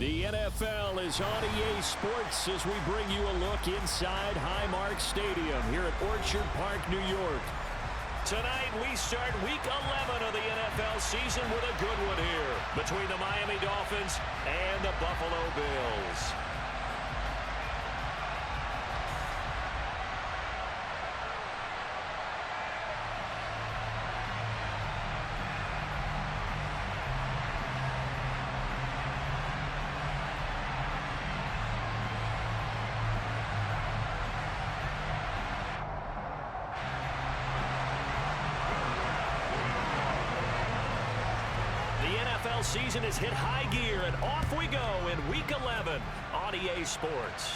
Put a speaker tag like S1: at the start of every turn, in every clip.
S1: The NFL is on EA Sports as we bring you a look inside Highmark Stadium here at Orchard Park, New York. Tonight, we start Week 11 of the NFL season with a good one here between the Miami Dolphins and the Buffalo Bills. Season has hit high gear, and off we go in Week 11 on EA Sports.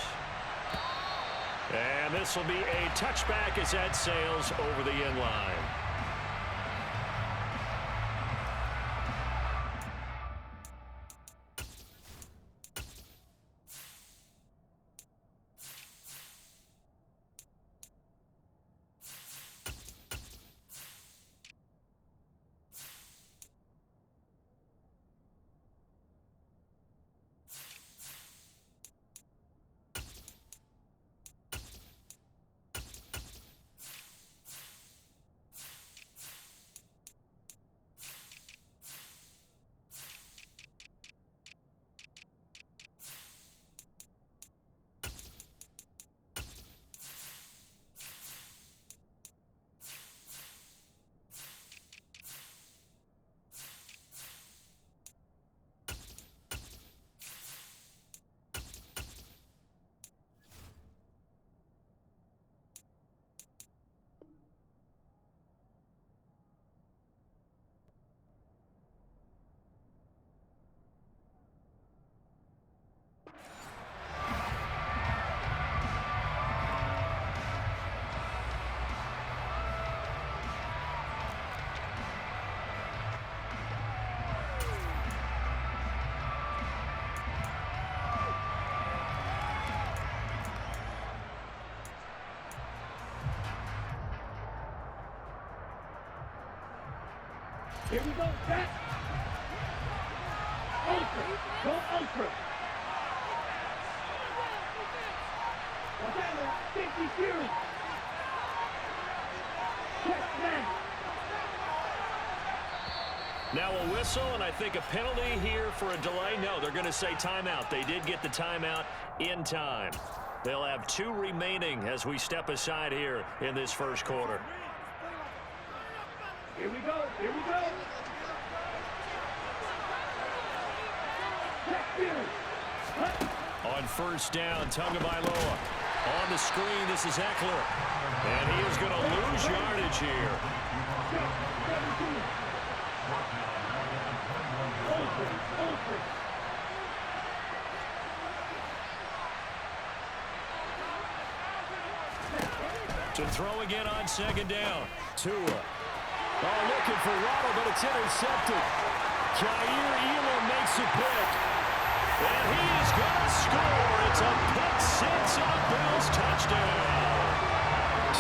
S1: And this will be a touchback as that sails over the end line.
S2: Here we go, set. Ultra, go ultra. Whatever, 50 Fury. Check man.
S1: Now a whistle, and I think a penalty here for a delay. No, they're going to say timeout. They did get the timeout in time. They'll have 2 remaining as we step aside here in this first quarter.
S2: Here we go, here we go.
S1: On first down, Tagovailoa. On the screen, this is Eckler. And he is going to lose yardage here. To throw again on second down. Tua. Oh, looking for Waddle, but it's intercepted. Jair Elam makes a pick. And he is going to score. It's a pick six and a Bills touchdown.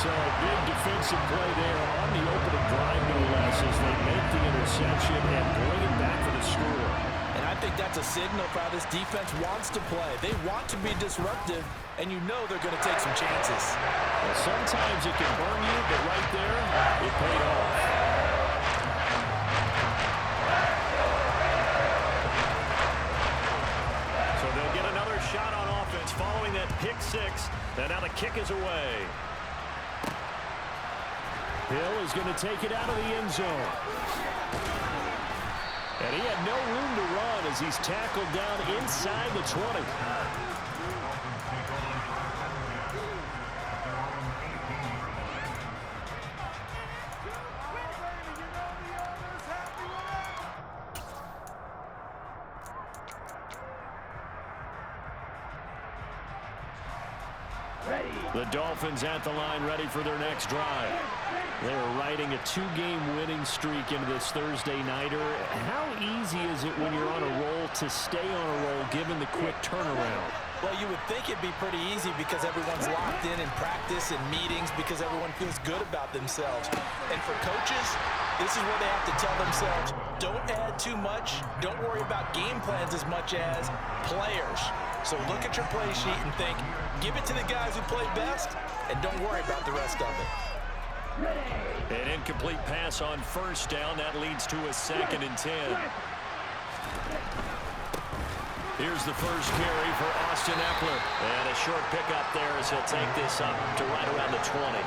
S1: So a big defensive play there on the opening drive, no less, as they make the interception and bring it back for the score.
S3: And I think that's a signal for how this defense wants to play. They want to be disruptive, and you know they're going to take some chances.
S1: Well, sometimes it can burn you, but right there, it paid off. So they'll get another shot on offense following that pick six, and now the kick is away. Hill is going to take it out of the end zone. And he had no room to run as he's tackled down inside the 20. The Dolphins at the line, ready for their next drive. They're riding a 2-game winning streak into this Thursday nighter. How easy is it when you're on a roll to stay on a roll given the quick turnaround?
S3: Well, you would think it'd be pretty easy because everyone's locked in practice and meetings because everyone feels good about themselves. And for coaches, This is where they have to tell themselves, don't add too much. Don't worry about game plans as much as players. So look at your play sheet and think, give it to the guys who play best, and don't worry about the rest of it.
S1: An incomplete pass on first down. That leads to a 2nd and 10. Here's the first carry for Austin Eckler. And a short pickup there as he'll take this up to right around the 20.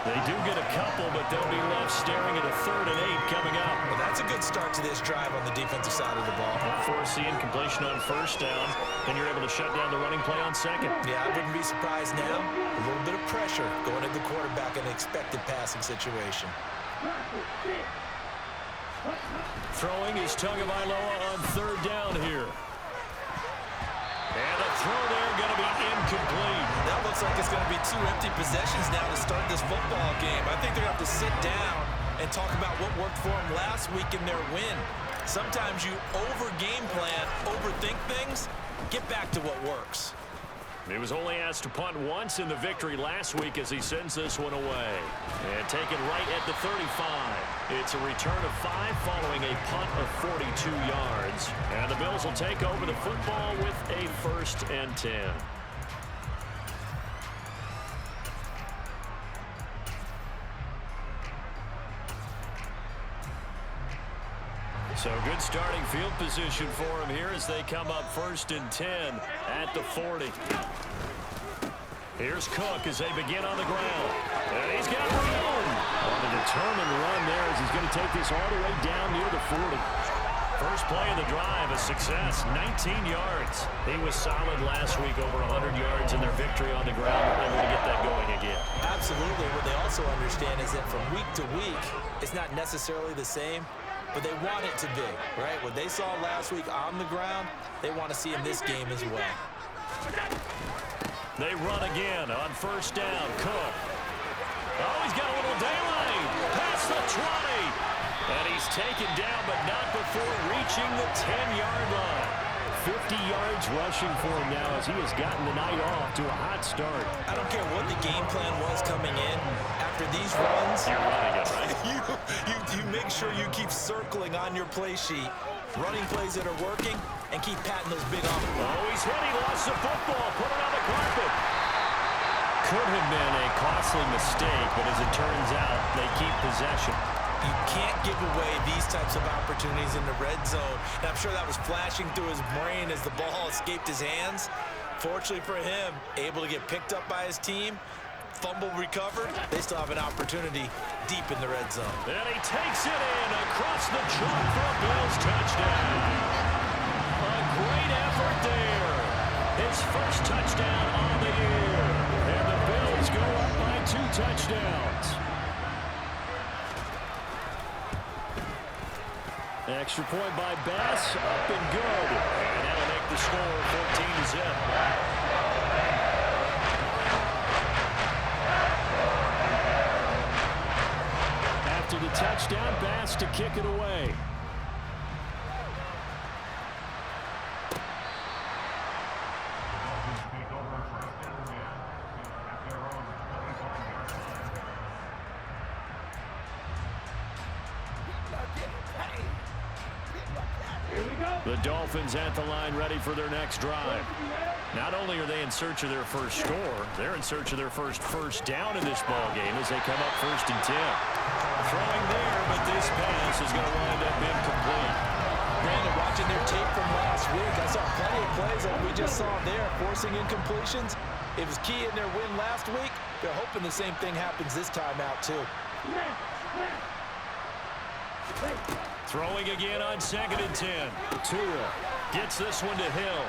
S1: They do get a couple, but they'll be left staring at a 3rd and 8 coming up.
S3: Well, that's a good start to this drive on the defensive side of the ball.
S1: Force the incompletion on first down, and you're able to shut down the running play on 2nd.
S3: Yeah, I wouldn't be surprised now. A little bit of pressure going at the quarterback in an expected passing situation.
S1: Throwing is Tagovailoa on 3rd down here. And the throw there going to be incomplete.
S3: That looks like it's going to be 2 empty possessions now to start this football game. I think they're going to have to sit down and talk about what worked for them last week in their win. Sometimes you over-game plan, overthink things, get back to what works.
S1: He was only asked to punt once in the victory last week as he sends this one away. And taken right at the 35. It's a return of 5 following a punt of 42 yards. And the Bills will take over the football with a 1st and 10. So good starting field position for him here as they come up 1st and 10 at the 40. Here's Cook as they begin on the ground. And he's got room. On a determined run there as he's going to take this all the way down near the 40. First play of the drive, a success, 19 yards. He was solid last week, over 100 yards in their victory on the ground. They're able to get that going again.
S3: Absolutely. What they also understand is that from week to week, it's not necessarily the same, but they want it to be, right? What they saw last week on the ground, they want to see in this game as well.
S1: They run again on first down. Cook. Oh, he's got a little daylight. Past the 20. And he's taken down, but not before reaching the 10-yard line. 50 yards rushing for him now as he has gotten the night off to a hot start.
S3: I don't care what the game plan was coming in. After these runs,
S1: you're running it, right?
S3: you make sure you keep circling on your play sheet, running plays that are working, and keep patting those big off.
S1: Oh, he's hit. He lost the football. Put it on the carpet. Could have been a costly mistake, but as it turns out, they keep possession.
S3: You can't give away these types of opportunities in the red zone. And I'm sure that was flashing through his brain as the ball escaped his hands. Fortunately for him, able to get picked up by his team, fumble recovered. They still have an opportunity deep in the red zone.
S1: And he takes it in across the chalk for a Bills touchdown. A great effort there. His first touchdown on the year. And the Bills go up by 2 touchdowns. Extra point by Bass, up and good. And that'll make the score 14-zip. After the touchdown, Bass to kick it away. The Dolphins at the line ready for their next drive. Not only are they in search of their first score, they're in search of their first down in this ball game as they come up 1st and 10. Throwing there, but this pass is going to wind up incomplete.
S3: Brandon, watching their tape from last week, I saw plenty of plays like we just saw there, forcing incompletions. It was key in their win last week. They're hoping the same thing happens this time out, too.
S1: Throwing again on 2nd and 10. Tua gets this one to Hill.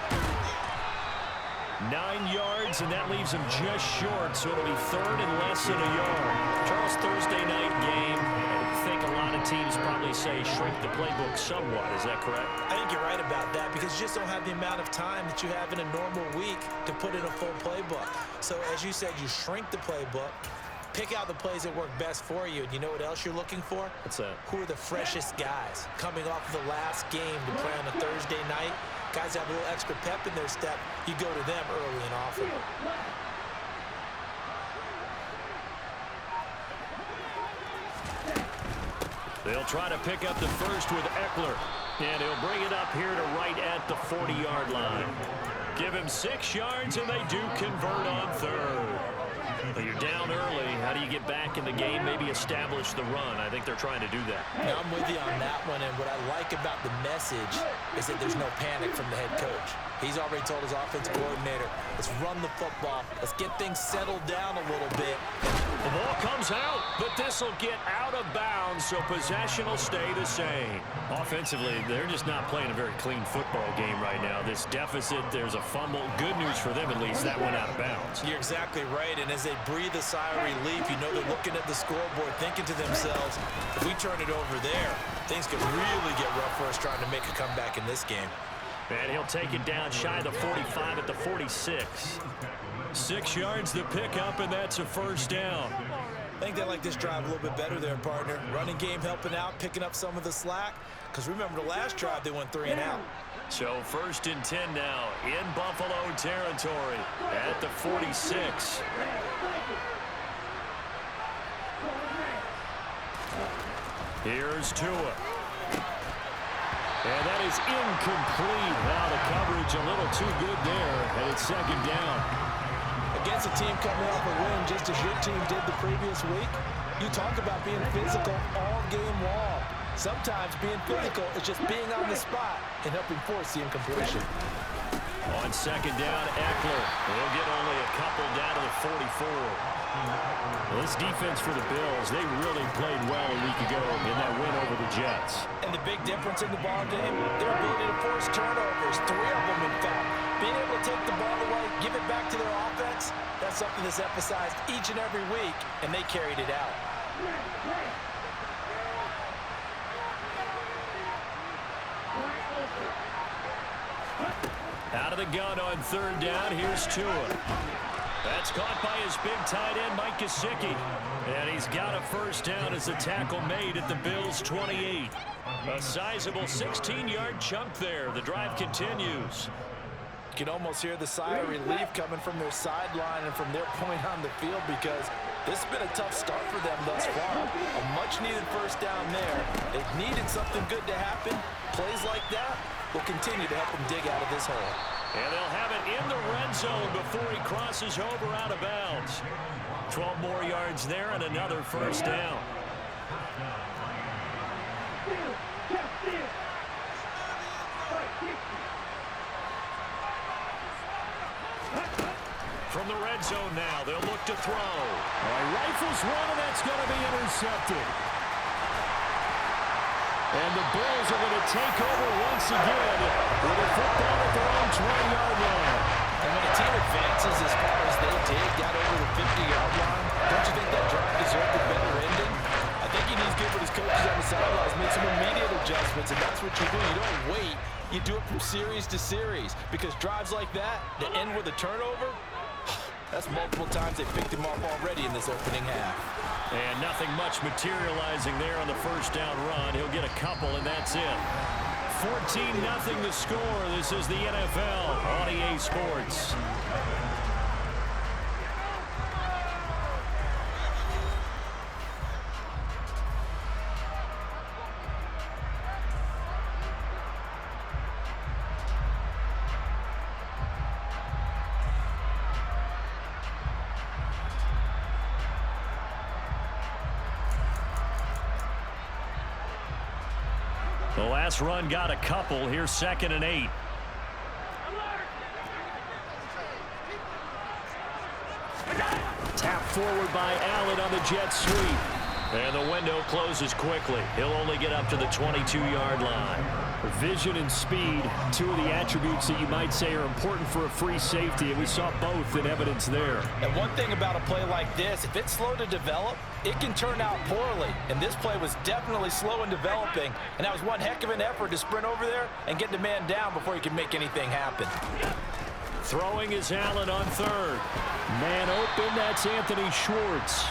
S1: 9 yards, and that leaves him just short, so it'll be 3rd and less than a yard. Charles, Thursday night game. I think a lot of teams probably say shrink the playbook somewhat. Is that correct?
S3: I think you're right about that because you just don't have the amount of time that you have in a normal week to put in a full playbook. So, as you said, you shrink the playbook. Pick out the plays that work best for you. And you know what else you're looking for?
S1: What's that?
S3: Who are the freshest guys coming off of the last game to play on a Thursday night? Guys have a little extra pep in their step. You go to them early and often.
S1: They'll try to pick up the first with Eckler. And he'll bring it up here to right at the 40-yard line. Give him 6 yards, and they do convert on third. But you're down early. How do you get back in the game, maybe establish the run? I think they're trying to do that.
S3: Now, I'm with you on that one, and what I like about the message is that there's no panic from the head coach. He's already told his offensive coordinator, let's run the football. Let's get things settled down a little bit.
S1: The ball comes out, but this will get out of bounds, so possession will stay the same. Offensively, they're just not playing a very clean football game right now. This deficit, there's a fumble. Good news for them, at least. That went out of bounds.
S3: You're exactly right, and as they breathe a sigh of relief, you know they're looking at the scoreboard, thinking to themselves, if we turn it over there, things could really get rough for us trying to make a comeback in this game.
S1: And he'll take it down shy of the 45 at the 46. 6 yards to pick up, and that's a first down.
S3: I think they like this drive a little bit better there, partner. Running game helping out, picking up some of the slack. Because remember, the last drive, they went 3 and out.
S1: So 1st and 10 now in Buffalo territory at the 46. Here's Tua. And that is incomplete. Now the coverage a little too good there, and it's 2nd down.
S3: Against a team coming off a win just as your team did the previous week, you talk about being physical all game long. Sometimes being physical is just being on the spot and helping force the incompletion.
S1: On 2nd down, Eckler. They'll get only a couple down to the 44. This defense for the Bills, they really played well a week ago in that win over the Jets.
S3: And the big difference in the ball game, their ability to force turnovers, 3 of them in fact. Being able to take the ball away, give it back to their offense, that's something that's emphasized each and every week, and they carried it out.
S1: Out of the gun on 3rd down, here's Tua. That's caught by his big tight end, Mike Gesicki. And he's got a first down as the tackle made at the Bills' 28. A sizable 16-yard chunk there. The drive continues.
S3: You can almost hear the sigh of relief coming from their sideline and from their point on the field because this has been a tough start for them thus far. A much-needed first down there. They've needed something good to happen. Plays like that will continue to help them dig out of this hole.
S1: And they'll have it in the red zone before he crosses over out of bounds. 12 more yards there and another first down. From the red zone now, they'll look to throw. All right, rifles one, and that's going to be intercepted. And the Bills are going to take over once again with a football at their own 20-yard line.
S3: And when a team advances as far as they did, got over the 50-yard line, don't you think that drive deserved a better ending? I think he needs to get with his coaches on the sidelines, make some immediate adjustments, and that's what you do. You don't wait. You do it from series to series because drives like that end with a turnover, that's multiple times they picked him off already in this opening half.
S1: And nothing much materializing there on the first down run. He'll get a couple, and that's it. 14-0 the score. This is the NFL on EA Sports. The last run got a couple. Here's 2nd and 8. Tap forward by Allen on the jet sweep. And the window closes quickly. He'll only get up to the 22-yard line. Vision and speed, two of the attributes that you might say are important for a free safety, and we saw both in evidence there.
S3: And one thing about a play like this, if it's slow to develop, it can turn out poorly. And this play was definitely slow in developing, and that was one heck of an effort to sprint over there and get the man down before he could make anything happen.
S1: Throwing is Allen on 3rd. Man open, that's Anthony Schwartz.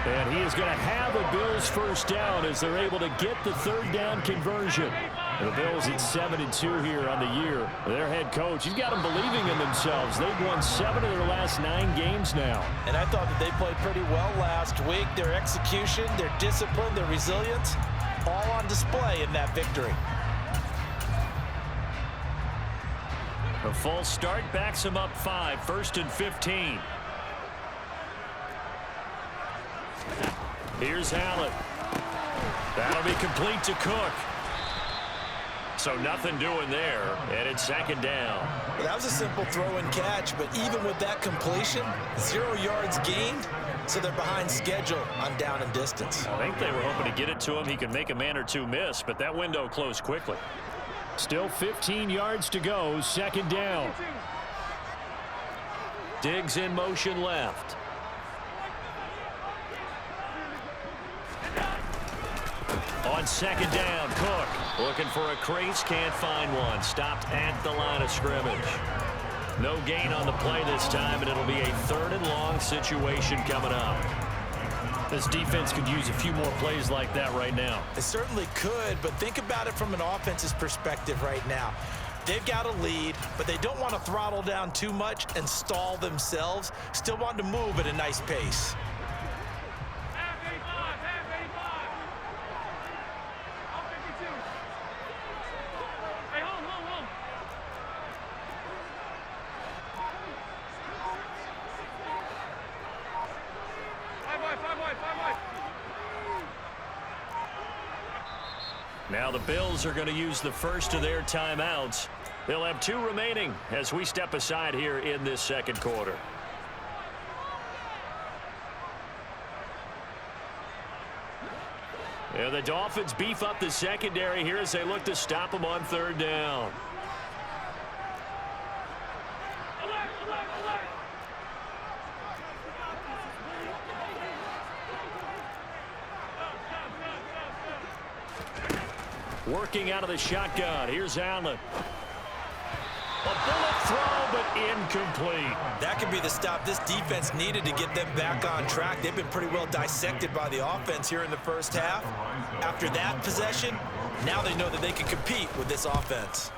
S1: And he is going to have a Bills first down as they're able to get the 3rd down conversion. The Bills at 7-2 here on the year. Their head coach, he's got them believing in themselves. They've won 7 of their last 9 games now.
S3: And I thought that they played pretty well last week. Their execution, their discipline, their resilience, all on display in that victory.
S1: A false start backs him up 5, 1st and 15. Here's Allen. That'll be complete to Cook. So nothing doing there, and it's 2nd down.
S3: Well, that was a simple throw and catch, but even with that completion, 0 yards gained, so they're behind schedule on down and distance.
S1: I think they were hoping to get it to him. He could make a man or two miss, but that window closed quickly. Still 15 yards to go, 2nd down. Diggs in motion left. On 2nd down, Cook looking for a crease, can't find one. Stopped at the line of scrimmage. No gain on the play this time, and it'll be a 3rd and long situation coming up. This defense could use a few more plays like that right now.
S3: It certainly could, but think about it from an offense's perspective right now. They've got a lead, but they don't want to throttle down too much and stall themselves. Still want to move at a nice pace.
S1: Now the Bills are going to use the first of their timeouts. They'll have 2 remaining as we step aside here in this 2nd quarter. Yeah, the Dolphins beef up the secondary here as they look to stop them on 3rd down. Working out of the shotgun. Here's Allen. A bullet throw, but incomplete.
S3: That could be the stop this defense needed to get them back on track. They've been pretty well dissected by the offense here in the 1st half. After that possession, now they know that they can compete with this offense.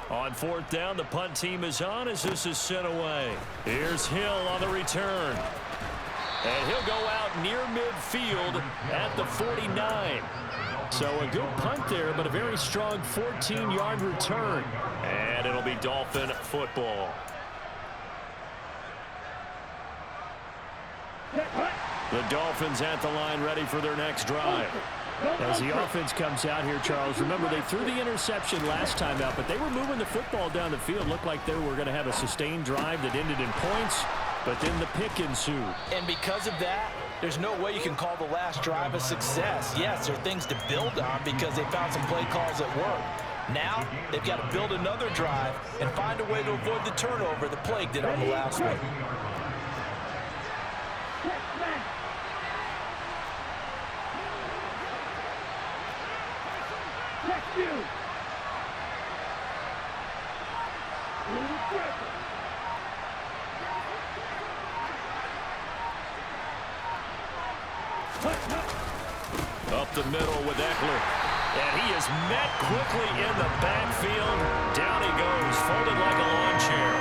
S1: On 4th down, the punt team is on as this is sent away. Here's Hill on the return. And he'll go out near midfield at the 49. So a good punt there, but a very strong 14-yard return. And it'll be Dolphin football. The Dolphins at the line ready for their next drive. As the offense comes out here, Charles, remember they threw the interception last time out, but they were moving the football down the field. Looked like they were going to have a sustained drive that ended in points, but then the pick ensued.
S3: And because of that, there's no way you can call the last drive a success. Yes, there are things to build on because they found some play calls that work. Now, they've got to build another drive and find a way to avoid the turnover that plagued it on the last one.
S1: Up the middle with Eckler. And he is met quickly in the backfield. Down he goes, folded like a lawn chair.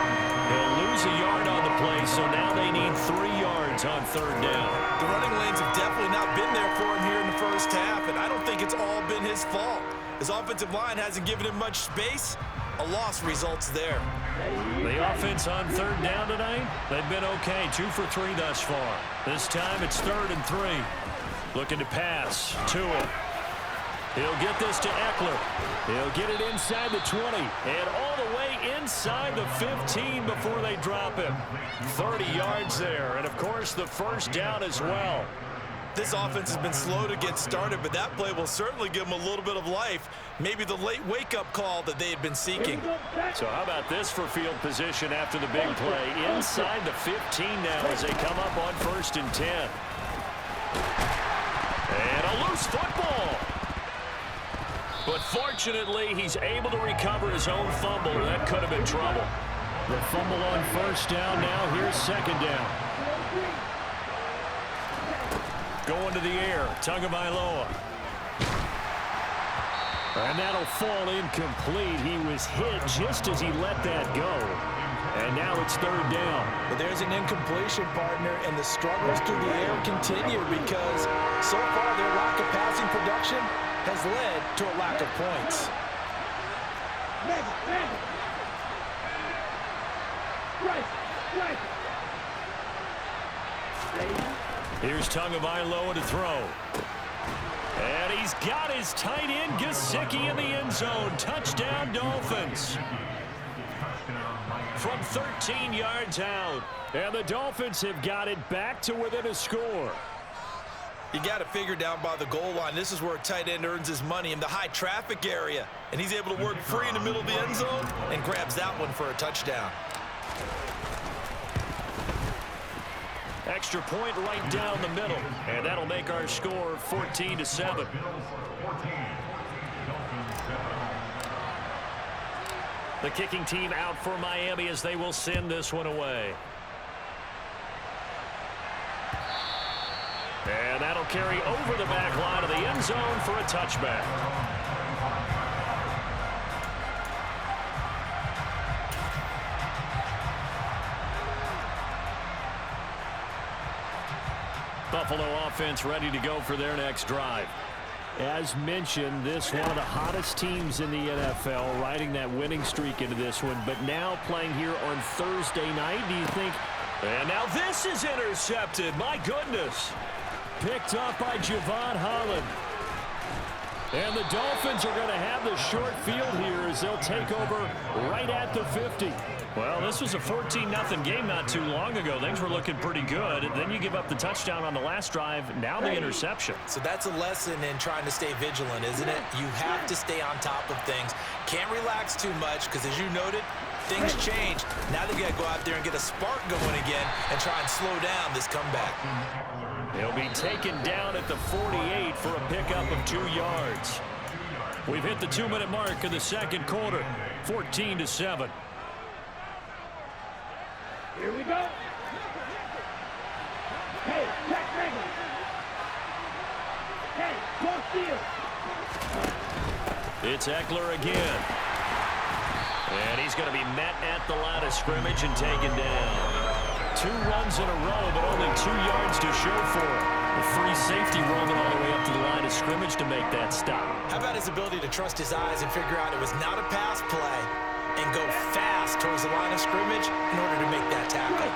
S1: He'll lose a yard on the play, so now they need 3 yards on 3rd down.
S3: The running lanes have definitely not been there for him here in the 1st half, and I don't think it's all been his fault. His offensive line hasn't given him much space. A loss results there.
S1: The offense on 3rd down tonight, they've been okay. 2 for 3 thus far. This time it's 3rd and 3. Looking to pass. Tua. He'll get this to Eckler. He'll get it inside the 20 and all the way inside the 15 before they drop him. 30 yards there, and of course the 1st down as well.
S3: This offense has been slow to get started, but that play will certainly give them a little bit of life. Maybe the late wake-up call that they had been seeking.
S1: So how about this for field position after the big play? Inside the 15 now as they come up on 1st and 10. And a loose football. But fortunately, he's able to recover his own fumble. That could have been trouble. The fumble on 1st down now. Here's 2nd down. Going to the air. Tagovailoa. And that'll fall incomplete. He was hit just as he let that go. And now it's 3rd down.
S3: But there's an incompletion, partner, and the struggles through the air continue because so far their lack of passing production has led to a lack of points.
S1: Here's Tagovailoa to throw. And he's got his tight end Gesicki in the end zone. Touchdown, Dolphins. From 13 yards out. And the Dolphins have got it back to within a score.
S3: You got to figure down by the goal line. This is where a tight end earns his money in the high traffic area. And he's able to work free in the middle of the end zone and grabs that one for a touchdown.
S1: Extra point right down the middle. And that'll make our score 14-7. The kicking team out for Miami as they will send this one away. And that'll carry over the back line of the end zone for a touchback. Buffalo offense ready to go for their next drive. As mentioned, this one of the hottest teams in the NFL, riding that winning streak into this one. But now playing here on Thursday night, do you think? And now this is intercepted. My goodness. Picked up by Javon Holland. And the Dolphins are going to have the short field here as they'll take over right at the 50. Well, this was a 14-0 game not too long ago. Things were looking pretty good. Then you give up the touchdown on the last drive. Now the interception.
S3: So that's a lesson in trying to stay vigilant, isn't it? You have to stay on top of things. Can't relax too much because, as you noted, things change. Now they've got to go out there and get a spark going again and try and slow down this comeback.
S1: He'll be taken down at the 48 for a pickup of 2 yards. We've hit the 2-minute mark of the second quarter, 14-7.
S2: Here we go. Hey, check Ringler. Hey, close field.
S1: It's Eckler again. And he's going to be met at the line of scrimmage and taken down. 2 runs in a row, but only 2 yards to show for it. A free safety roaming all the way up to the line of scrimmage to make that stop.
S3: How about his ability to trust his eyes and figure out it was not a pass play and go fast towards the line of scrimmage in order to make that tackle.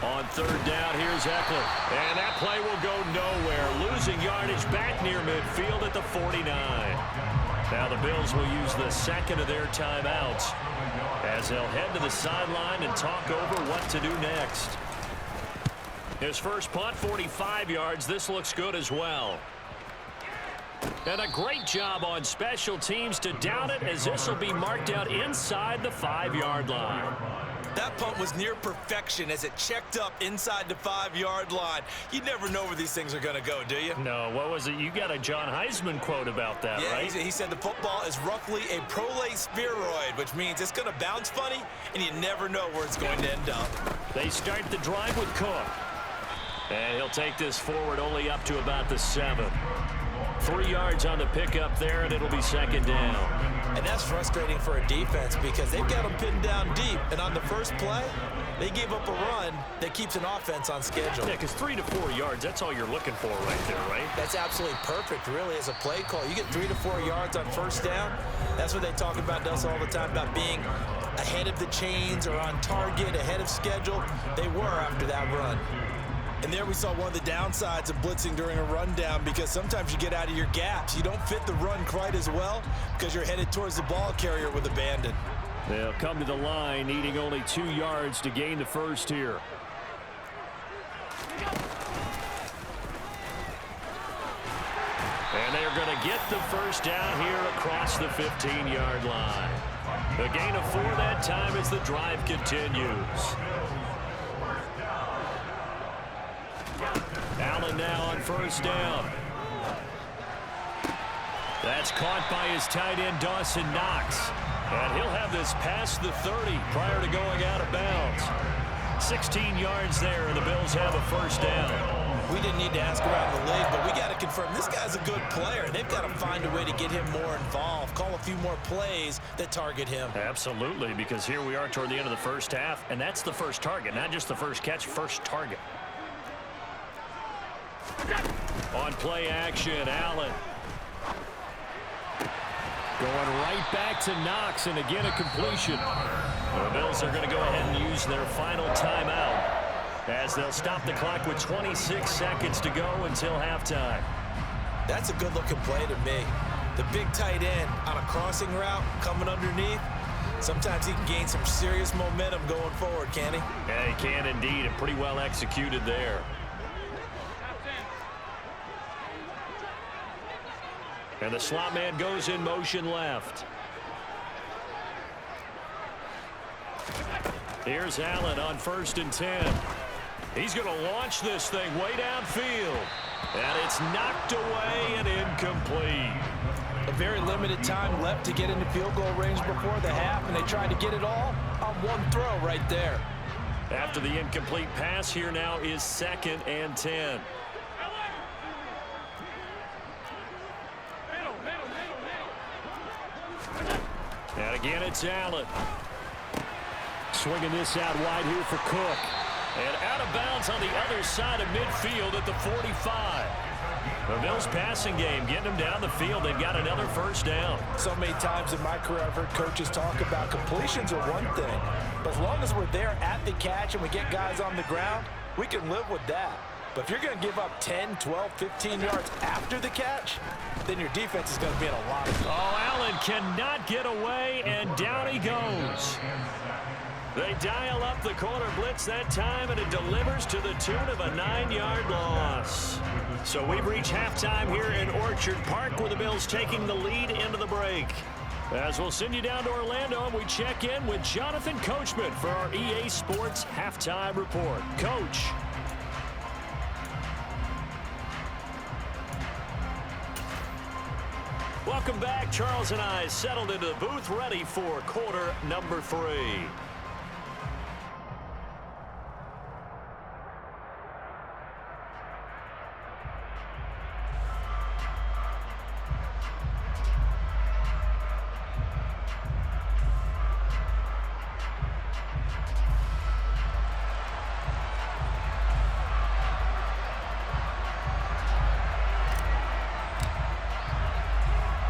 S1: On third down, here's Eckler. And that play will go nowhere. Losing yardage back near midfield at the 49. Now the Bills will use the second of their timeouts as they'll head to the sideline and talk over what to do next. His first punt, 45 yards. This looks good as well. And a great job on special teams to down it as this will be marked out inside the 5-yard line.
S3: That punt was near perfection as it checked up inside the 5-yard line. You never know where these things are going to go, do you?
S1: No, what was it? You got a John Heisman quote about that,
S3: yeah,
S1: right?
S3: He said the football is roughly a prolate spheroid, which means it's going to bounce funny, and you never know where it's going to end up.
S1: They start the drive with Cook. And he'll take this forward only up to about the 7. 3 yards on the pickup there, and it'll be second down.
S3: And that's frustrating for a defense because they've got them pinned down deep. And on the first play, they gave up a run that keeps an offense on schedule.
S1: Yeah, because 3 to 4 yards, that's all you're looking for right there, right?
S3: That's absolutely perfect, really, as a play call. You get 3 to 4 yards on first down. That's what they talk about us all the time, about being ahead of the chains or on target, ahead of schedule. They were after that run. And there we saw one of the downsides of blitzing during a rundown because sometimes you get out of your gaps. You don't fit the run quite as well because you're headed towards the ball carrier with abandon.
S1: They'll come to the line needing only 2 yards to gain the first here. And they're going to get the first down here across the 15-yard line. The gain of 4 that time as the drive continues. Allen now on first down. That's caught by his tight end, Dawson Knox. And he'll have this past the 30 prior to going out of bounds. 16 yards there, and the Bills have a first down.
S3: We didn't need to ask around the league, but we got to for him. This guy's a good player. They've got to find a way to get him more involved, call a few more plays that target him.
S1: Absolutely, because here we are toward the end of the first half, and that's the first target, not just the first catch, first target. On play action, Allen. Going right back to Knox, and again a completion. The Bills are going to go ahead and use their final timeout as they'll stop the clock with 26 seconds to go until halftime.
S3: That's a good-looking play to me. The big tight end on a crossing route coming underneath. Sometimes he can gain some serious momentum going forward, can't he?
S1: Yeah, he can indeed, and pretty well executed there. And the slot man goes in motion left. Here's Allen on 1st and 10. He's going to launch this thing way downfield. And it's knocked away and incomplete.
S3: A very limited time left to get into field goal range before the half, and they tried to get it all on one throw right there.
S1: After the incomplete pass, here now is 2nd and 10. And again, it's Allen. Swinging this out wide here for Cook. And out of bounds on the other side of midfield at the 45. The Bills passing game getting them down the field. They've got another first down.
S3: So many times in my career I've heard coaches talk about completions are one thing. But as long as we're there at the catch and we get guys on the ground, we can live with that. But if you're going to give up 10, 12, 15 yards after the catch, then your defense is going to be in a lot of trouble.
S1: Oh, Allen cannot get away, and down he goes. They dial up the corner blitz that time, and it delivers to the tune of a 9-yard loss. So we've reached halftime here in Orchard Park, where the Bills taking the lead into the break. As we'll send you down to Orlando, and we check in with Jonathan Coachman for our EA Sports Halftime Report. Coach. Welcome back. Charles and I settled into the booth, ready for quarter number 3.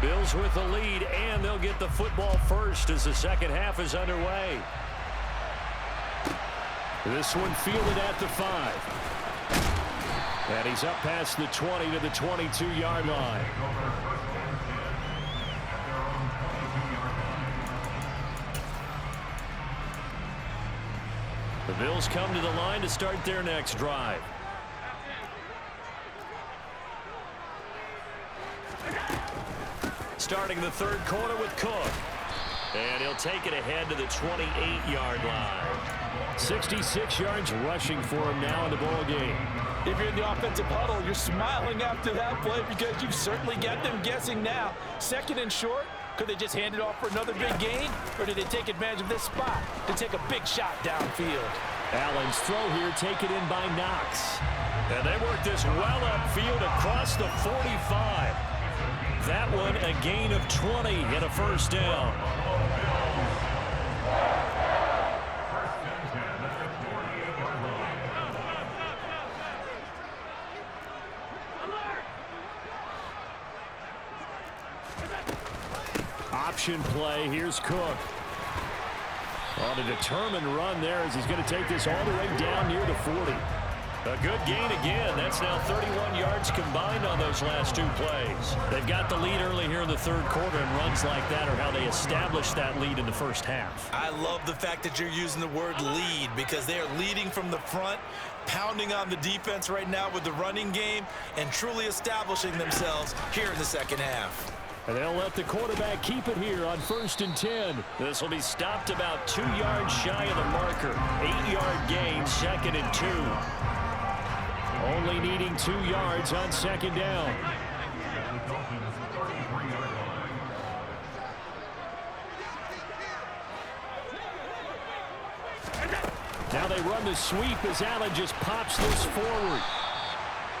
S1: Bills with the lead, and they'll get the football first as the second half is underway. This one fielded at the 5. And he's up past the 20 to the 22-yard line. The Bills come to the line to start their next drive. Starting the third quarter with Cook. And he'll take it ahead to the 28-yard line. 66 yards rushing for him now in the ball game.
S3: If you're in the offensive huddle, you're smiling after that play because you've certainly got them guessing now. 2nd and short, could they just hand it off for another big gain? Or did they take advantage of this spot to take a big shot downfield?
S1: Allen's throw here taken in by Knox. And they work this well upfield across the 45. That one a gain of 20 and a first down. Option play. Here's Cook. On a determined run there as he's going to take this all the way down near the 40. A good gain again. That's now 31 yards combined on those last 2 plays. They've got the lead early here in the third quarter, and runs like that are how they established that lead in the first half.
S3: I love the fact that you're using the word lead because they are leading from the front, pounding on the defense right now with the running game, and truly establishing themselves here in the second half.
S1: And they'll let the quarterback keep it here on 1st and 10. This will be stopped about 2 yards shy of the marker. 8-yard gain, 2nd and 2. Only needing 2 yards on 2nd down. Now they run the sweep as Allen just pops this forward.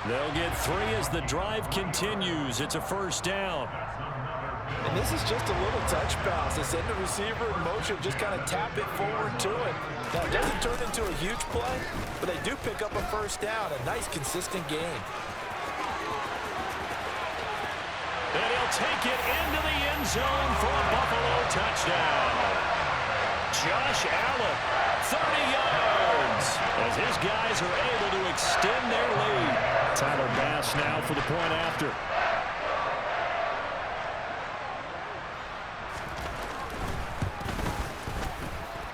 S1: They'll get 3 as the drive continues. It's a first down.
S3: And this is just a little touch pass. They send the receiver in motion, just kind of tap it forward to it. Now, it doesn't turn into a huge play, but they do pick up a first down. A nice, consistent gain.
S1: And he'll take it into the end zone for a Buffalo touchdown. Josh Allen, 30 yards, as his guys are able to extend their lead. Tyler Bass now for the point after.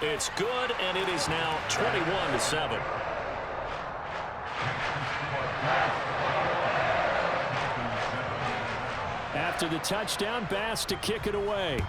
S1: It's good, and it is now 21-7. After the touchdown, Bass to kick it away.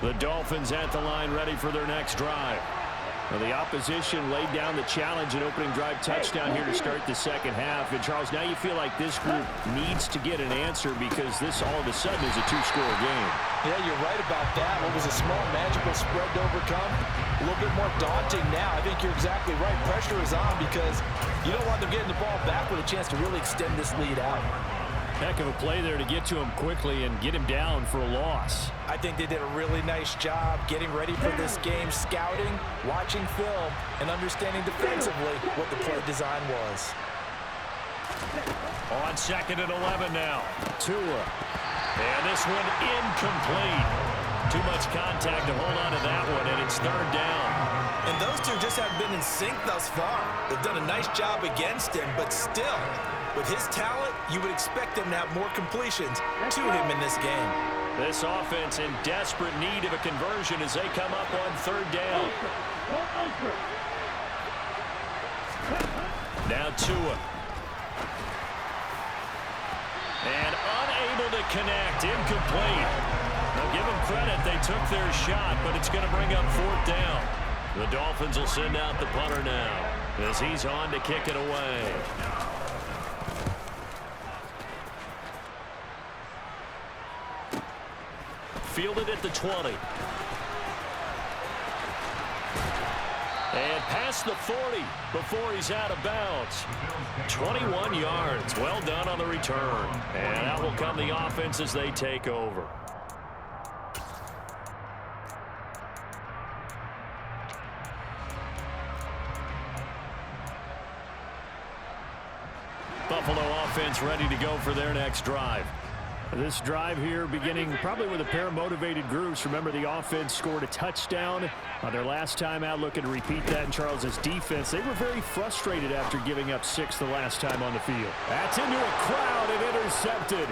S1: The Dolphins at the line, ready for their next drive. Well, the opposition laid down the challenge and opening drive touchdown here to start the second half. And, Charles, now you feel like this group needs to get an answer because this all of a sudden is a two-score game.
S3: Yeah, you're right about that. What was a small, magical spread to overcome, a little bit more daunting now. I think you're exactly right. Pressure is on because you don't want them getting the ball back with a chance to really extend this lead out.
S1: Heck of a play there to get to him quickly and get him down for a loss.
S3: I think they did a really nice job getting ready for this game, scouting, watching film, and understanding defensively what the play design was.
S1: On 2nd and 11 now. Tua. And this one incomplete. Too much contact to hold on to that one, and it's 3rd down.
S3: And those two just haven't been in sync thus far. They've done a nice job against him, but still, with his talent, you would expect him to have more completions to him in this game.
S1: This offense in desperate need of a conversion as they come up on 3rd down. Now Tua. And unable to connect, incomplete. Now give them credit, they took their shot, but it's going to bring up 4th down. The Dolphins will send out the punter now as he's on to kick it away. Fielded at the 20. And past the 40 before he's out of bounds. 21 yards. Well done on the return. And out will come the offense as they take over. Buffalo offense ready to go for their next drive. This drive here beginning probably with a pair of motivated groups. Remember, the offense scored a touchdown on their last time out. Looking to repeat that in Charles's defense. They were very frustrated after giving up 6 the last time on the field. That's into a crowd and intercepted.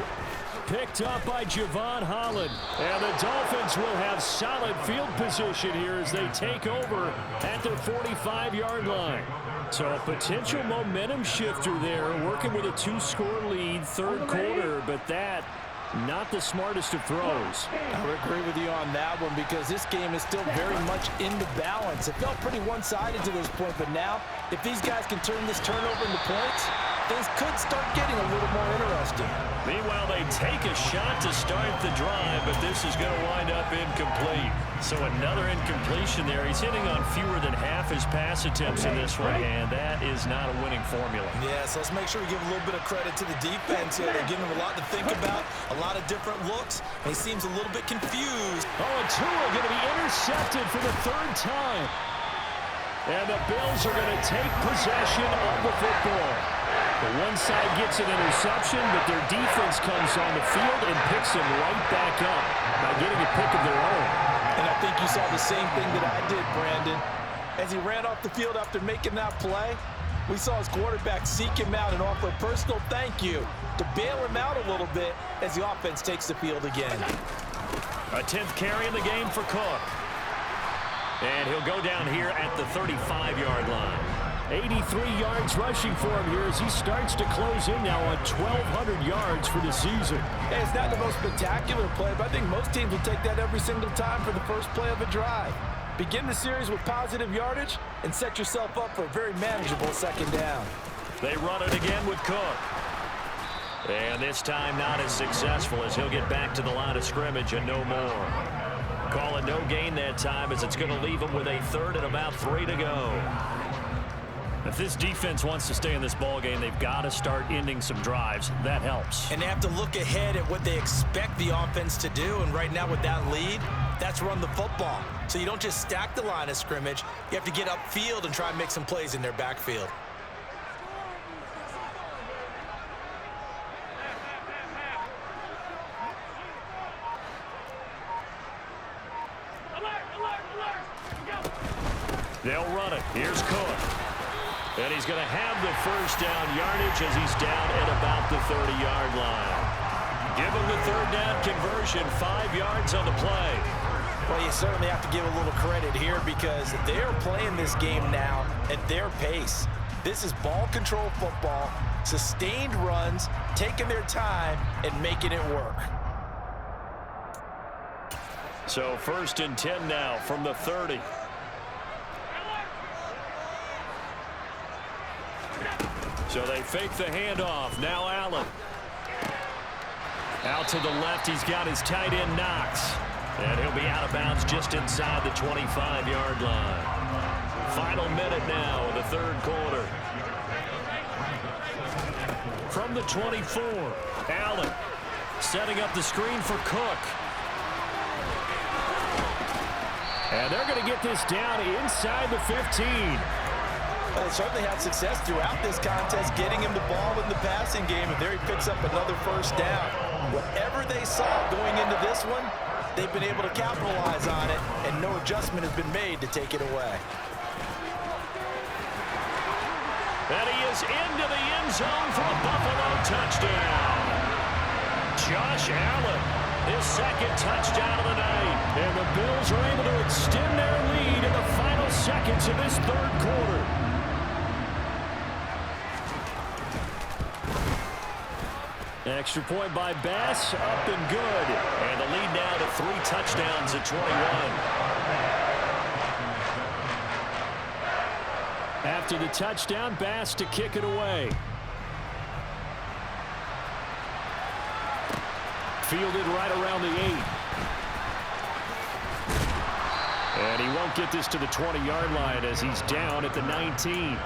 S1: Picked up by Javon Holland. And the Dolphins will have solid field position here as they take over at their 45-yard line. So a potential momentum shifter there, working with a 2-score lead, 3rd quarter, but that not the smartest of throws.
S3: I would agree with you on that one because this game is still very much in the balance. It felt pretty one-sided to this point, but now if these guys can turn this turnover into points, things could start getting a little more interesting.
S1: Meanwhile, they take a shot to start the drive, but this is going to wind up incomplete. So another incompletion there. He's hitting on fewer than half his pass attempts in this one, and that is not a winning formula.
S3: Yeah, so let's make sure we give a little bit of credit to the defense here. They're giving him a lot to think about, a lot of different looks, and he seems a little bit confused.
S1: Oh, and Tua going to be intercepted for the 3rd time. And the Bills are going to take possession of the football. The one side gets an interception, but their defense comes on the field and picks them right back up by getting a pick of their own.
S3: And I think you saw the same thing that I did, Brandon. As he ran off the field after making that play, we saw his quarterback seek him out and offer a personal thank you to bail him out a little bit as the offense takes the field again.
S1: A 10th carry in the game for Cook. And he'll go down here at the 35-yard line. 83 yards rushing for him here as he starts to close in now on 1,200 yards for the season.
S3: Hey, it's not the most spectacular play, but I think most teams will take that every single time for the first play of a drive. Begin the series with positive yardage and set yourself up for a very manageable second down.
S1: They run it again with Cook. And this time not as successful as he'll get back to the line of scrimmage and no more. Call it no gain that time as it's going to leave him with a third and about 3 to go. If this defense wants to stay in this ball game, they've got to start ending some drives. That helps.
S3: And they have to look ahead at what they expect the offense to do. And right now with that lead, that's run the football. So you don't just stack the line of scrimmage. You have to get upfield and try and make some plays in their backfield.
S1: They'll run it. Here's Cook. And he's going to have the first down yardage as he's down at about the 30-yard line. Give him the third down conversion, 5 yards on the play.
S3: Well, you certainly have to give a little credit here because they're playing this game now at their pace. This is ball control football, sustained runs, taking their time and making it work.
S1: So 1st and 10 now from the 30. So they fake the handoff. Now Allen. Out to the left, he's got his tight end Knox. And he'll be out of bounds just inside the 25-yard line. Final minute now in the third quarter. From the 24, Allen setting up the screen for Cook. And they're going to get this down inside the 15.
S3: Well, they certainly had success throughout this contest, getting him the ball in the passing game, and there he picks up another first down. Whatever they saw going into this one, they've been able to capitalize on it, and no adjustment has been made to take it away.
S1: And he is into the end zone for a Buffalo touchdown. Josh Allen, his second touchdown of the night. And the Bills are able to extend their lead in the final seconds of this third quarter. Extra point by Bass, up and good. And the lead now to 3 touchdowns at 21. After the touchdown, Bass to kick it away. Fielded right around the 8. And he won't get this to the 20-yard line as he's down at the 19.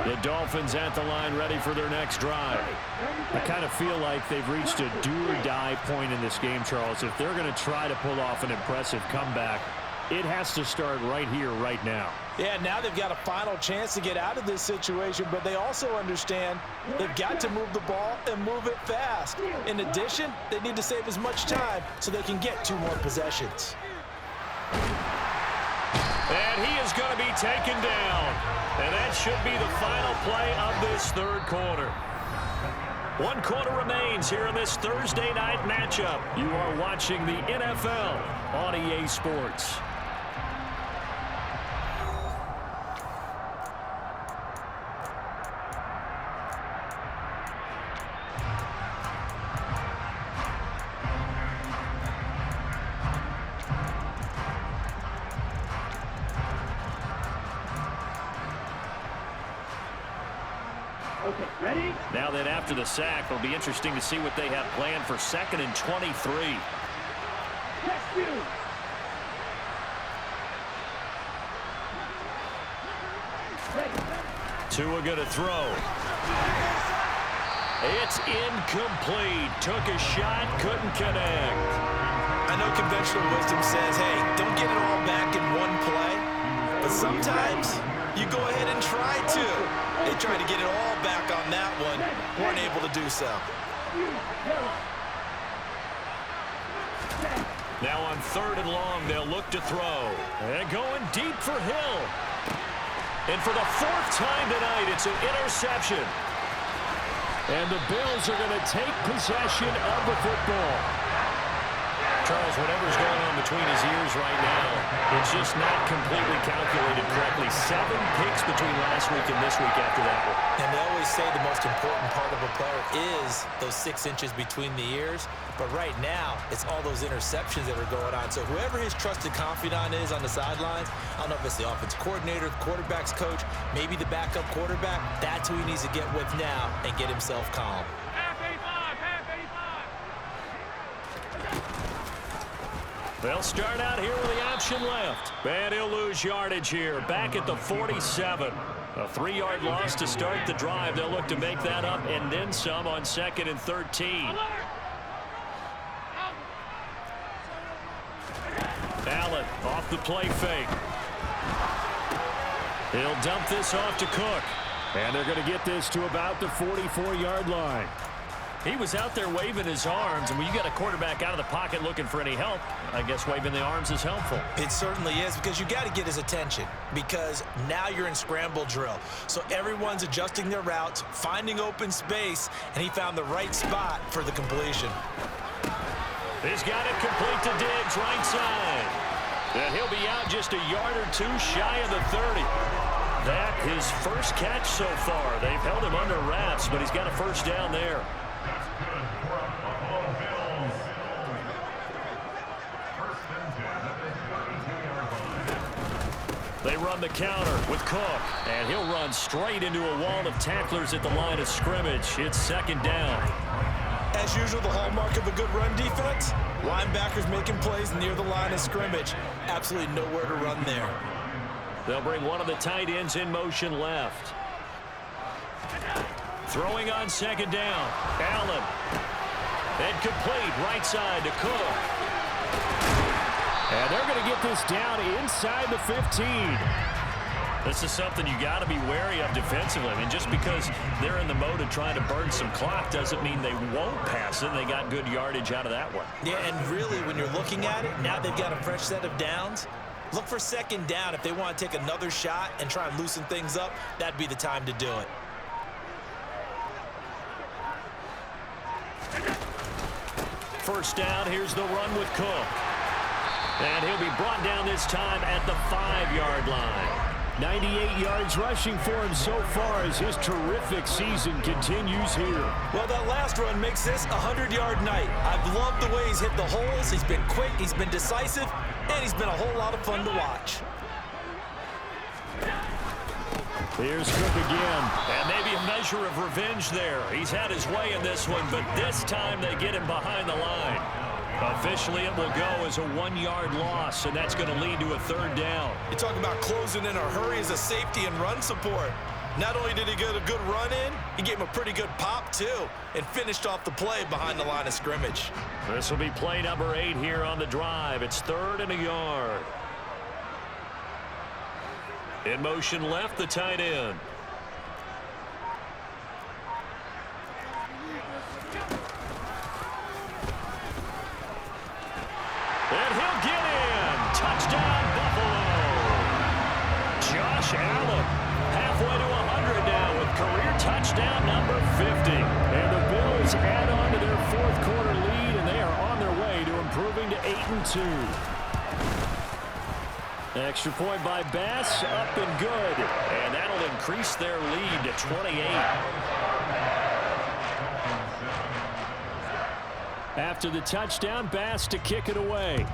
S1: The Dolphins at the line ready for their next drive. I kind of feel like they've reached a do-or-die point in this game, Charles. If they're going to try to pull off an impressive comeback, it has to start right here, right now.
S3: Yeah, now they've got a final chance to get out of this situation, but they also understand they've got to move the ball and move it fast. In addition, they need to save as much time so they can get 2 more possessions.
S1: And he is going to be taken down. And that should be the final play of this third quarter. 1 quarter remains here in this Thursday night matchup. You are watching the NFL on EA Sports.
S2: Okay, ready?
S1: Now that after the sack, it'll be interesting to see what they have planned for 2nd and 23.
S2: Check you.
S1: Tua going to throw. It's incomplete. Took a shot, couldn't connect.
S3: I know conventional wisdom says, hey, don't get it all back in one play. But sometimes you go ahead and try to. They tried to get it all back on that one. Weren't able to do so.
S1: Now on 3rd and long, they'll look to throw. And going deep for Hill. And for the 4th time tonight, it's an interception. And the Bills are going to take possession of the football. Charles, whatever's going on between his ears right now, it's just not completely calculated correctly. 7 picks between last week and this week after that one.
S3: And they always say the most important part of a player is those 6 inches between the ears. But right now, it's all those interceptions that are going on. So whoever his trusted confidant is on the sidelines, I don't know if it's the offensive coordinator, the quarterback's coach, maybe the backup quarterback, that's who he needs to get with now and get himself calm.
S1: They'll start out here with the option left. And he'll lose yardage here. Back at the 47. A 3-yard loss to start the drive. They'll look to make that up and then some on 2nd and 13. Allen off the play fake. He'll dump this off to Cook. And they're going to get this to about the 44-yard line. He was out there waving his arms, and when you got a quarterback out of the pocket looking for any help, I guess waving the arms is helpful.
S3: It certainly is, because you got to get his attention, because now you're in scramble drill. So everyone's adjusting their routes, finding open space, and he found the right spot for the completion.
S1: He's got it complete to Diggs, right side. And he'll be out just a yard or two shy of the 30. That his first catch so far. They've held him under wraps, but he's got a first down there. They run the counter with Cook, and he'll run straight into a wall of tacklers at the line of scrimmage. It's 2nd down.
S3: As usual, the hallmark of a good run defense, linebackers making plays near the line of scrimmage. Absolutely nowhere to run there.
S1: They'll bring one of the tight ends in motion left. Throwing on 2nd down. Allen. And complete right side to Cook. And they're going to get this down inside the 15. This is something you got to be wary of defensively. I mean, just because they're in the mode of trying to burn some clock doesn't mean they won't pass it. They got good yardage out of that one.
S3: Yeah, and really, when you're looking at it, now they've got a fresh set of downs. Look for 2nd down. If they want to take another shot and try and loosen things up, that'd be the time to do it.
S1: First down, here's the run with Cook. And he'll be brought down this time at the 5-yard line. 98 yards rushing for him so far as his terrific season continues here.
S3: Well, that last run makes this a 100-yard night. I've loved the way he's hit the holes. He's been quick, he's been decisive, and he's been a whole lot of fun to watch.
S1: Here's Cook again, and maybe a measure of revenge there. He's had his way in this one, but this time they get him behind the line. Officially, it will go as a 1-yard loss, and that's going to lead to a 3rd down.
S3: You talk about closing in a hurry as a safety and run support. Not only did he get a good run in, he gave him a pretty good pop, too, and finished off the play behind the line of scrimmage.
S1: This will be play number 8 here on the drive. It's 3rd and a yard. In motion left, the tight end. And he'll get in. Touchdown, Buffalo. Josh Allen, halfway to 100 now with career touchdown number 50. And the Bills add on to their 4th quarter lead, and they are on their way to improving to 8-2. Extra point by Bass, up and good. And that'll increase their lead to 28. After the touchdown, Bass to kick it away.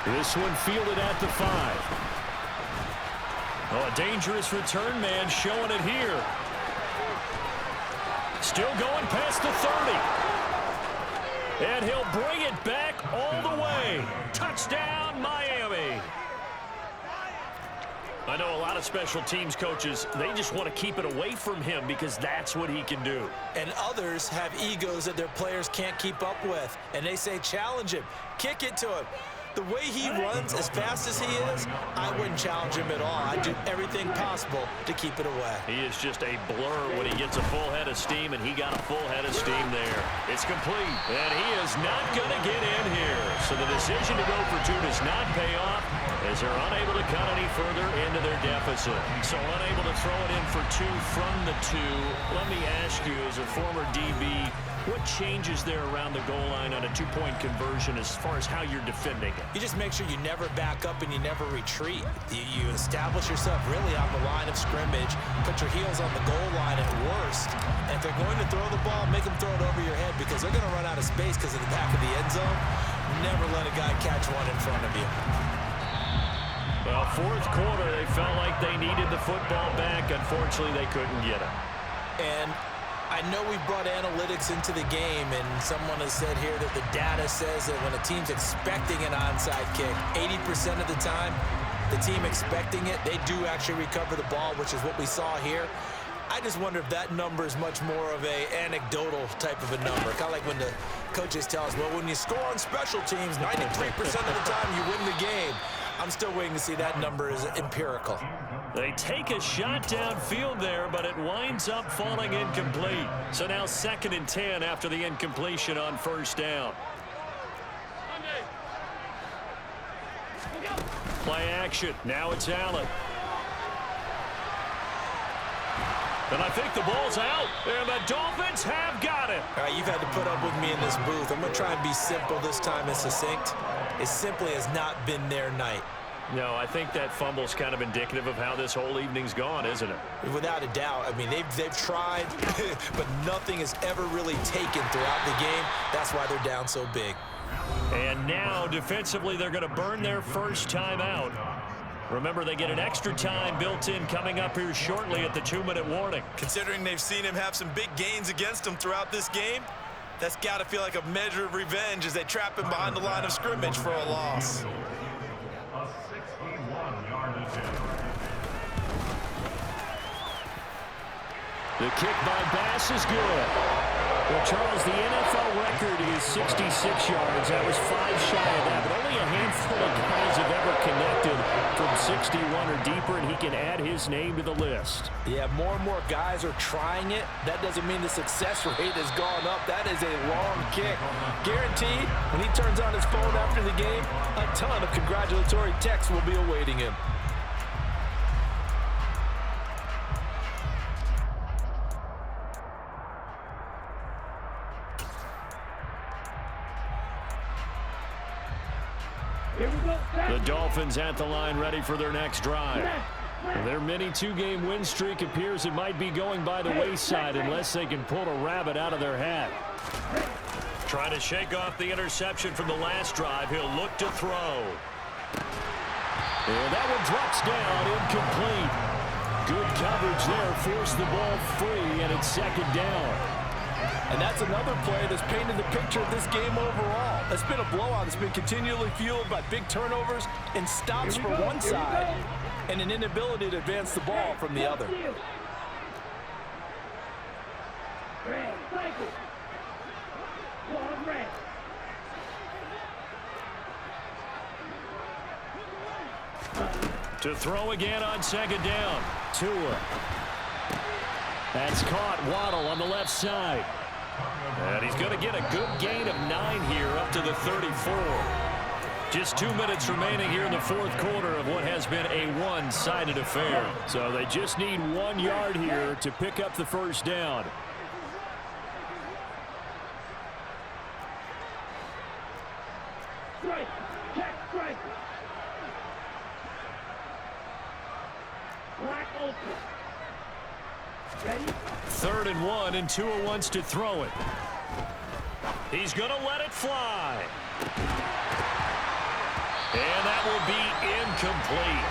S1: This one fielded at the 5. Oh, a dangerous return man showing it here. Still going past the 30. And he'll bring it back all the way. Touchdown, Miami. I know a lot of special teams coaches, they just want to keep it away from him because that's what he can do.
S3: And others have egos that their players can't keep up with. And they say, challenge him, kick it to him. The way he runs as fast as he is, I wouldn't challenge him at all. I'd do everything possible to keep it away.
S1: He is just a blur when he gets a full head of steam, and he got a full head of steam there. It's complete, and he is not going to get in here. So the decision to go for two does not pay off as they're unable to cut any further into their deficit. So unable to throw it in for two from the two. Let me ask you, as a former DB, what changes there around the goal line on a two-point conversion as far as how you're defending it?
S3: You just make sure you never back up and you never retreat. You establish yourself really on the line of scrimmage, put your heels on the goal line at worst. And if they're going to throw the ball, make them throw it over your head because they're going to run out of space because of the back of the end zone. Never let a guy catch one in front of you.
S1: Well, fourth quarter, they felt like they needed the football back. Unfortunately, they couldn't get it.
S3: And I know we brought analytics into the game, and someone has said here that the data says that when a team's expecting an onside kick, 80% of the time, the team expecting it, they do actually recover the ball, which is what we saw here. I just wonder if that number is much more of a anecdotal type of a number. Kind of like when the coaches tell us, well, when you score on special teams, 93% of the time you win the game. I'm still waiting to see that number is empirical.
S1: They take a shot downfield there, but it winds up falling incomplete. So now 2nd and 10 after the incompletion on first down. Play action. Now it's Allen. And I think the ball's out, and the Dolphins have got it.
S3: All right, you've had to put up with me in this booth. I'm going to try and be simple this time and succinct. It simply has not been their night.
S1: No, I think that fumble's kind of indicative of how this whole evening's gone, isn't it?
S3: Without a doubt. I mean, they've tried, but nothing is ever really taken throughout the game. That's why they're down so big.
S1: And now, defensively, they're going to burn their first time out. Remember, they get an extra time built in coming up here shortly at the 2-minute warning.
S3: Considering they've seen him have some big gains against him throughout this game, that's got to feel like a measure of revenge as they trap him behind the line of scrimmage for a loss.
S1: The kick by Bass is good. Well, Charles, the NFL record is 66 yards. That was 5 shy of that, but only a handful of guys have ever connected from 61 or deeper, and he can add his name to the list.
S3: Yeah, more and more guys are trying it. That doesn't mean the success rate has gone up. That is a long kick. Guaranteed, when he turns on his phone after the game, a ton of congratulatory texts will be awaiting him.
S1: The Dolphins at the line ready for their next drive. Their mini 2-game win streak appears it might be going by the wayside unless they can pull a rabbit out of their hat. Trying to shake off the interception from the last drive. He'll look to throw. And that one drops down, incomplete. Good coverage there, forced the ball free, and it's 2nd down.
S4: And that's another play that's painted the picture of this game overall. It's been a blowout. It's been continually fueled by big turnovers and stops for one side and an inability to advance the ball from the other.
S1: To throw again on 2nd down. Tua. That's caught. Waddle on the left side. And he's going to get a good gain of 9 here up to the 34. Just 2 minutes remaining here in the fourth quarter of what has been a one-sided affair. So they just need 1 yard here to pick up the first down.
S2: Strike. Check strike. Black ultra. Ready?
S1: 3rd and 1, and Tua wants to throw it. He's going to let it fly. And that will be incomplete.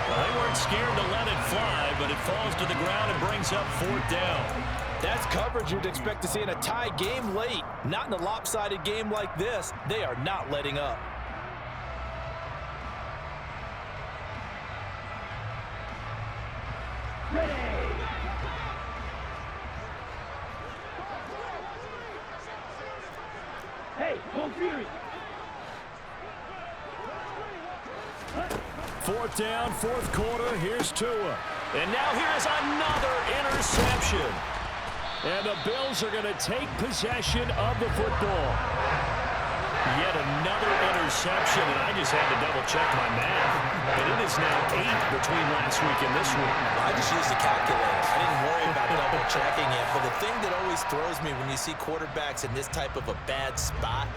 S1: Well, they weren't scared to let it fly, but it falls to the ground and brings up 4th down.
S4: That's coverage you'd expect to see in a tie game late. Not in a lopsided game like this. They are not letting up.
S2: Ready. Hey, full fury.
S1: Fourth down, fourth quarter. Here's Tua. And now here's another interception. And the Bills are going to take possession of the football. Yet another interception, and I just had to double-check my math. But it is now 8 between last week and this week.
S3: I just used a calculator. I didn't worry about double-checking it. But the thing that always throws me when you see quarterbacks in this type of a bad spot,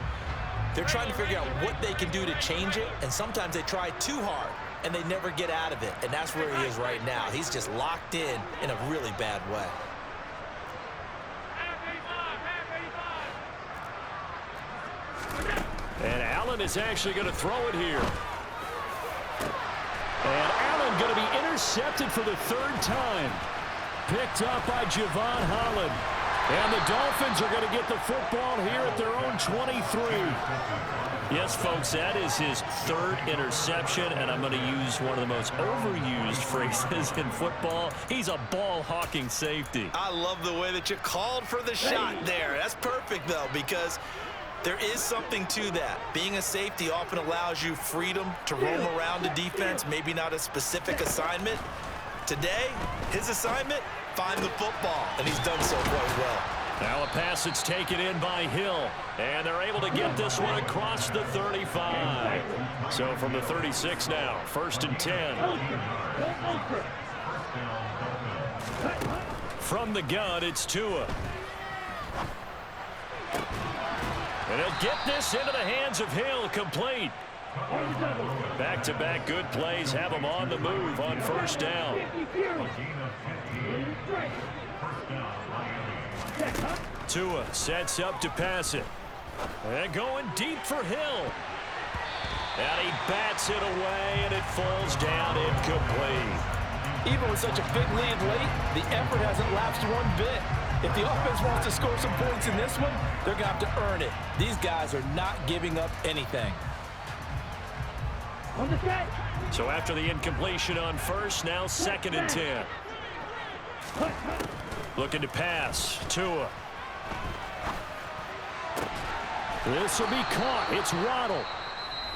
S3: they're trying to figure out what they can do to change it, and sometimes they try too hard, and they never get out of it. And that's where he is right now. He's just locked in a really bad way.
S1: And Allen is actually going to throw it here. And Allen going to be intercepted for the third time. Picked up by Javon Holland. And the Dolphins are going to get the football here at their own 23. Yes, folks, that is his third interception, and I'm going to use one of the most overused phrases in football. He's a ball-hawking safety.
S3: I love the way that you called for the shot there. That's perfect, though, because there is something to that. Being a safety often allows you freedom to roam around the defense, maybe not a specific assignment. Today, his assignment, find the football, and he's done so quite well.
S1: Now a pass that's taken in by Hill, and they're able to get this one across the 35. So from the 36 now, 1st and 10. From the gun, it's Tua. And he'll get this into the hands of Hill, complete. Back-to-back good plays have him on the move on 1st down. Tua sets up to pass it. And going deep for Hill. And he bats it away, and it falls down incomplete.
S4: Even with such a big lead late, the effort hasn't lapsed one bit. If the offense wants to score some points in this one, they're going to have to earn it. These guys are not giving up anything.
S1: So after the incompletion on 1st, now 2nd and 10. Looking to pass. Tua. This will be caught. It's Waddle.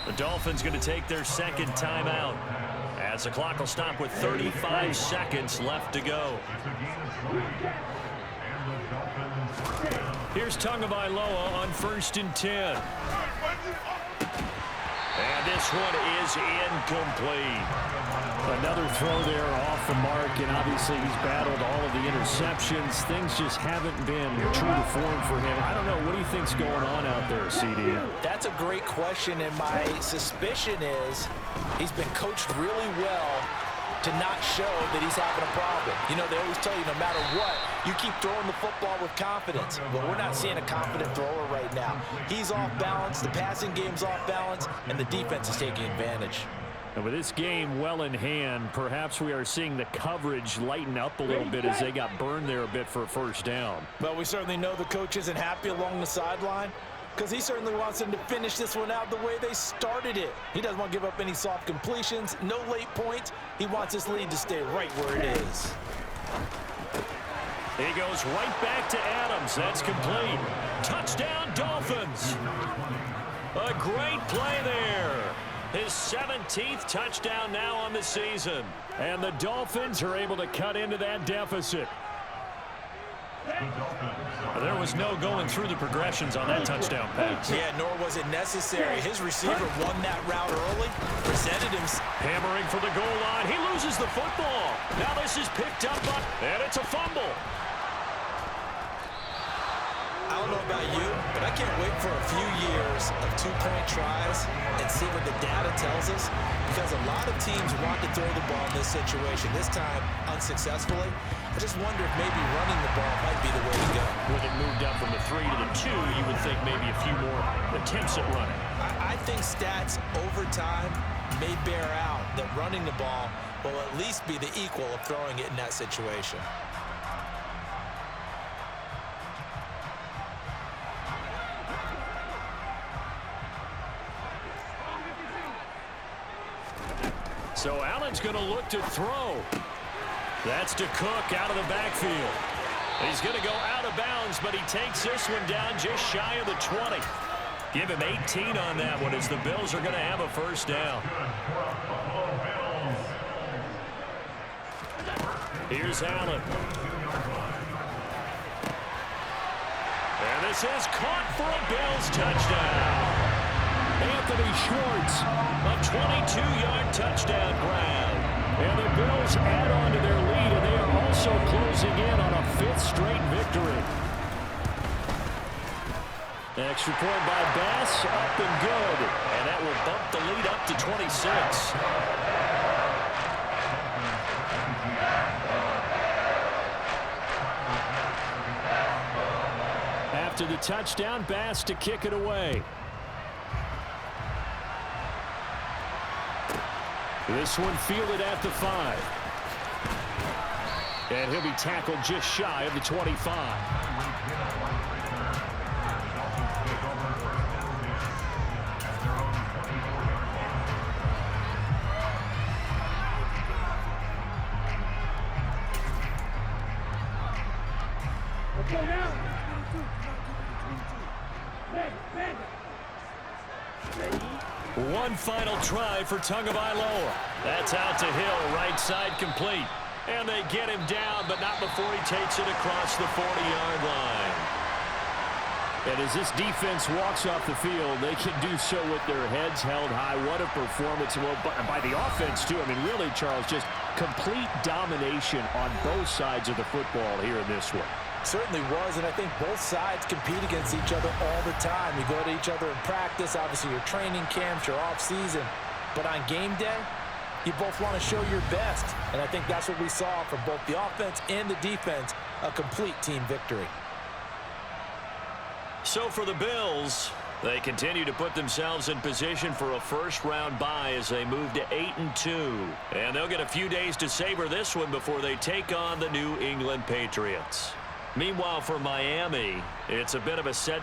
S1: The Dolphins going to take their 2nd timeout, as the clock will stop with 35 seconds left to go. Here's Tagovailoa on 1st and 10. And this one is incomplete. Another throw there off the mark, and obviously he's battled all of the interceptions. Things just haven't been true to form for him. I don't know. What do you think's going on out there, CD?
S3: That's a great question, and my suspicion is he's been coached really well to not show that he's having a problem. You know, they always tell you no matter what, you keep throwing the football with confidence. But we're not seeing a confident thrower right now. He's off balance, the passing game's off balance, and the defense is taking advantage.
S1: And with this game well in hand, perhaps we are seeing the coverage lighten up a little bit as they got burned there a bit for a 1st down.
S3: Well, we certainly know the coach isn't happy along the sideline, because he certainly wants them to finish this one out the way they started it. He doesn't want to give up any soft completions, no late points. He wants his lead to stay right where it is.
S1: He goes right back to Adams. That's complete. Touchdown, Dolphins. A great play there. His 17th touchdown now on the season. And the Dolphins are able to cut into that deficit. There was no going through the progressions on that touchdown pass.
S3: Yeah, nor was it necessary. His receiver won that route early, presented him.
S1: Hammering for the goal line. He loses the football. Now this is picked up, and it's a fumble.
S3: I don't know about you, but I can't wait for a few years of two-point tries and see what the data tells us, because a lot of teams want to throw the ball in this situation, this time unsuccessfully. I just wonder if maybe running the ball might be the way to go.
S1: When it moved up from the 3 to the 2, you would think maybe a few more attempts at running.
S3: I think stats over time may bear out that running the ball will at least be the equal of throwing it in that situation.
S1: So Allen's going to look to throw. That's to Cook out of the backfield. He's going to go out of bounds, but he takes this one down just shy of the 20. Give him 18 on that one as the Bills are going to have a first down. Here's Allen. And this is caught for a Bills touchdown. Anthony Schwartz, a 22-yard touchdown grab. And the Bills add on to their lead, and they are also closing in on a 5th straight victory. Extra point by Bass, up and good. And that will bump the lead up to 26. After the touchdown, Bass to kick it away. This one fielded at the 5. And he'll be tackled just shy of the 25.
S2: Go now.
S1: One final try for Tagovailoa. That's out to Hill, right side complete. And they get him down, but not before he takes it across the 40-yard line. And as this defense walks off the field, they can do so with their heads held high. What a performance. Well, by the offense, too. I mean, really, Charles, just complete domination on both sides of the football here in this one.
S4: Certainly was, and I think both sides compete against each other all the time. You go to each other in practice, obviously your training camps, your off-season. But on game day, you both want to show your best. And I think that's what we saw from both the offense and the defense, a complete team victory.
S1: So for the Bills, they continue to put themselves in position for a first-round bye as they move to 8-2. And they'll get a few days to savor this one before they take on the New England Patriots. Meanwhile, for Miami, it's a bit of a set